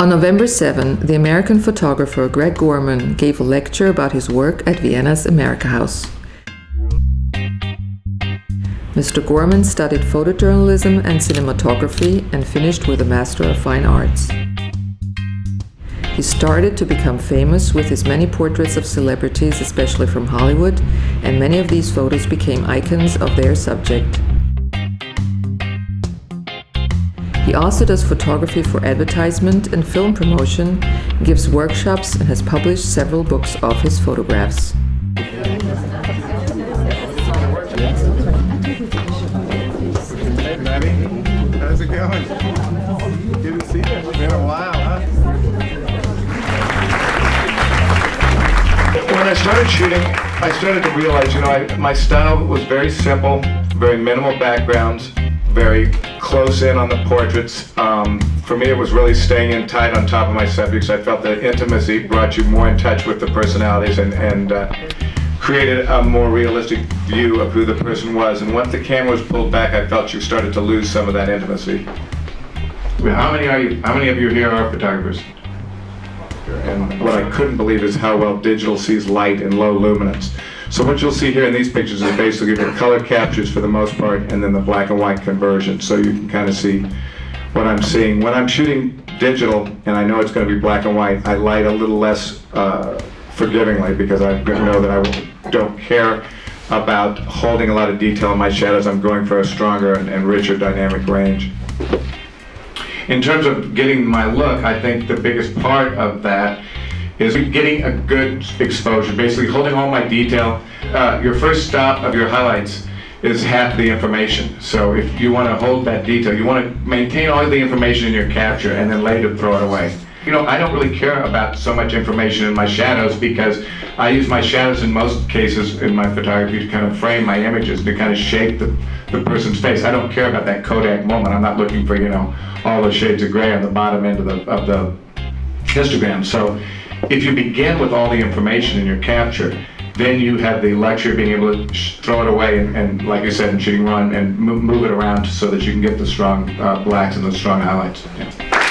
On November 7, the American photographer Greg Gorman gave a lecture about his work at Vienna's Amerika Haus. Mr. Gorman studied photojournalism and cinematography and finished with a Master of Fine Arts. He started to become famous with his many portraits of celebrities, especially from Hollywood, and many of these photos became icons of their subject. He also does photography for advertisement and film promotion, gives workshops, and has published several books of his photographs. Hey, Maddie, how's it going? Good to see you. It's been a while, huh? When I started shooting, I started to realize, my style was very simple, very minimal backgrounds, very close in on the portraits. For me, it was really staying in tight on top of my subjects. I felt that intimacy brought you more in touch with the personalities and created a more realistic view of who the person was. And once the camera was pulled back, I felt you started to lose some of that intimacy. How many of you here are photographers? And what I couldn't believe is how well digital sees light in low luminance. So what you'll see here in these pictures is basically the color captures for the most part, and then the black and white conversion. So you can kind of see what I'm seeing. When I'm shooting digital, and I know it's going to be black and white, I light a little less forgivingly, because I know that I don't care about holding a lot of detail in my shadows. I'm going for a stronger and richer dynamic range. In terms of getting my look, I think the biggest part of that is getting a good exposure, basically holding all my detail. Your first stop of your highlights is half the information. So if you want to hold that detail, you want to maintain all the information in your capture and then later throw it away. I don't really care about so much information in my shadows, because I use my shadows in most cases in my photography to kind of frame my images, to kind of shape the person's face. I don't care about that Kodak moment. I'm not looking for, all the shades of gray on the bottom end of the histogram. So if you begin with all the information in your capture, then you have the luxury of being able to throw it away and like I said, in shooting run, and move it around so that you can get the strong blacks and the strong highlights. Yeah.